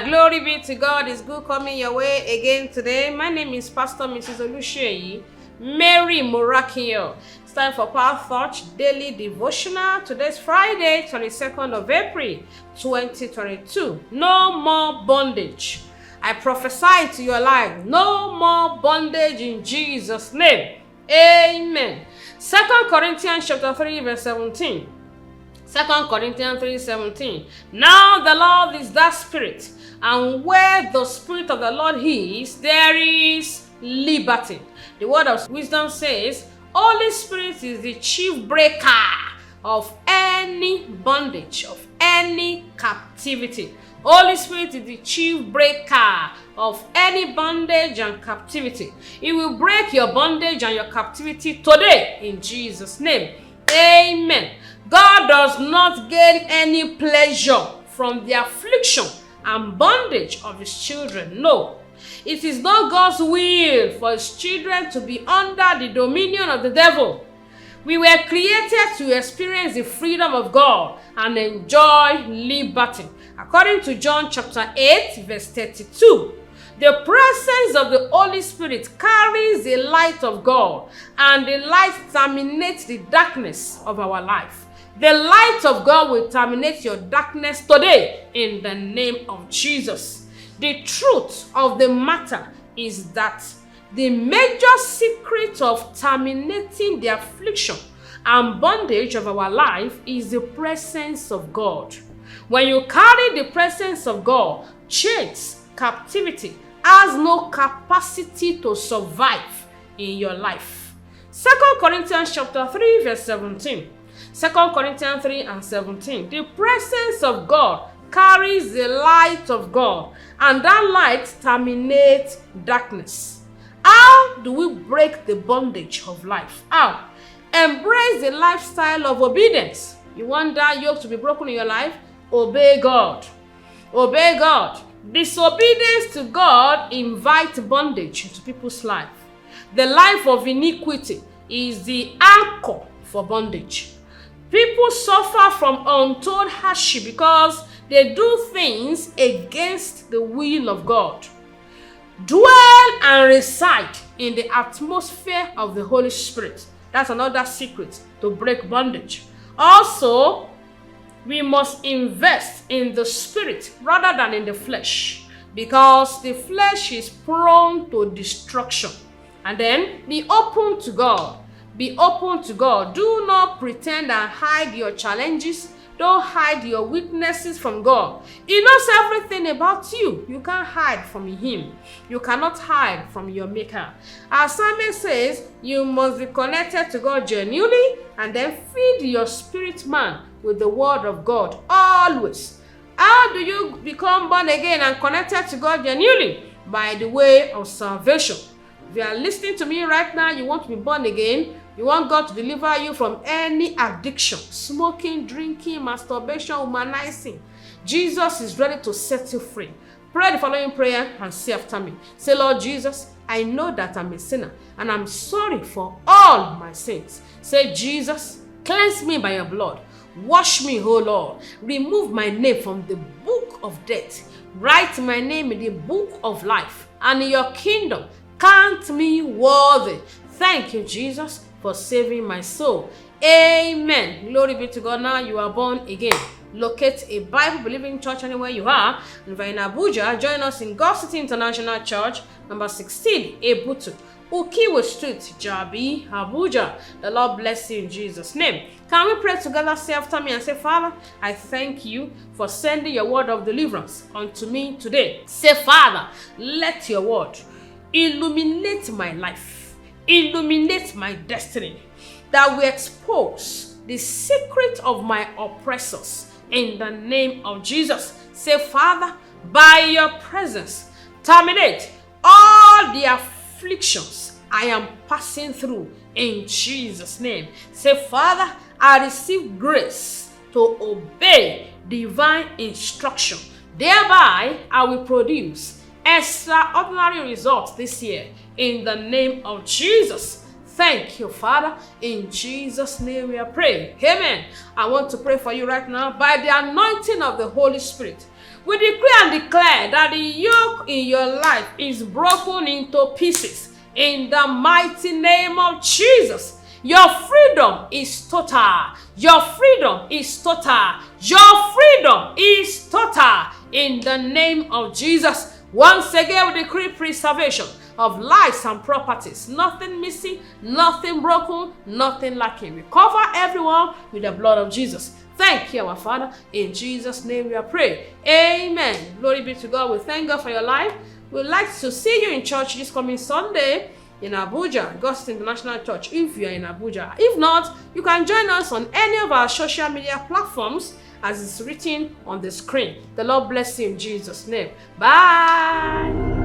Glory be to God. It's good coming your way again today. My name is Pastor Mrs. Olusheyi Mary Morakio. It's time for Power Thought Daily Devotional. Today's Friday, 22nd of April, 2022. No more bondage. I prophesy to your life, no more bondage in Jesus' name. Amen. 2 Corinthians chapter 3, verse 17. 2 Corinthians 3:17. Now the Lord is that Spirit, and where the Spirit of the Lord is, there is liberty. The word of wisdom says, Holy Spirit is the chief breaker of any bondage, of any captivity. Holy Spirit is the chief breaker of any bondage and captivity. He will break your bondage and your captivity today in Jesus' name. Amen. God does not gain any pleasure from the affliction and bondage of his children. No. It is not God's will for his children to be under the dominion of the devil. We were created to experience the freedom of God and enjoy liberty. According to John chapter 8, verse 32, the presence of the Holy Spirit carries the light of God, and the light terminates the darkness of our life. The light of God will terminate your darkness today in the name of Jesus. The truth of the matter is that the major secret of terminating the affliction and bondage of our life is the presence of God. When you carry the presence of God, chains, captivity has no capacity to survive in your life. 2 Corinthians chapter 3, verse 17. 2 Corinthians 3 and 17. The presence of God carries the light of God, and that light terminates darkness. How do we break the bondage of life? How? Embrace the lifestyle of obedience. You want that yoke to be broken in your life? Obey God. Obey God. Disobedience to God invites bondage into people's life. The life of iniquity is the anchor for bondage. People suffer from untold hardship because they do things against the will of God. Dwell and reside in the atmosphere of the Holy Spirit. That's another secret to break bondage. Also, we must invest in the Spirit rather than in the flesh, because the flesh is prone to destruction. And then be open to God. Be open to God. Do not pretend and hide your challenges. Don't hide your weaknesses from God. He knows everything about you. You can't hide from him. You cannot hide from your maker. As Simon says, you must be connected to God genuinely, and then feed your spirit man with the word of God always. How do you become born again and connected to God genuinely? By the way of salvation. If you are listening to me right now, you want to be born again, you want God to deliver you from any addiction, smoking, drinking, masturbation, humanizing. Jesus is ready to set you free. Pray the following prayer and say after me. Say, Lord Jesus, I know that I'm a sinner and I'm sorry for all my sins. Say, Jesus, cleanse me by your blood. Wash me, O Lord. Remove my name from the book of death. Write my name in the book of life. And in your kingdom, count me worthy. Thank you, Jesus, for saving my soul. Amen. Glory be to God. Now you are born again. Locate a Bible-believing church anywhere you are. And if you're in Abuja, join us in God City International Church, number 16, Ebutu, Ukiwe Street, Jabi, Abuja. The Lord bless you in Jesus' name. Can we pray together? Say after me and say, Father, I thank you for sending your word of deliverance unto me today. Say, Father, let your word illuminate my life, illuminate my destiny, that we expose the secret of my oppressors in the name of Jesus. Say, Father, by your presence, terminate all the afflictions I am passing through in Jesus' name. Say, Father, I receive grace to obey divine instruction. Thereby, I will produce extraordinary results this year in the name of Jesus. Thank you, Father. In Jesus' name we are praying. Amen. I want to pray for you right now by the anointing of the Holy Spirit. We decree and declare that the yoke in your life is broken into pieces in the mighty name of Jesus. Your freedom is total. Your freedom is total. Your freedom is total in the name of Jesus. Once again, we decree preservation of lives and properties. Nothing missing, nothing broken, nothing lacking. We cover everyone with the blood of Jesus. Thank you, our Father. In Jesus' name we are praying. Amen. Glory be to God. We thank God for your life. We'd like to see you in church this coming Sunday in Abuja, God's International Church, if you are in Abuja. If not, you can join us on any of our social media platforms as it's written on the screen. The Lord bless you in Jesus' name. Bye.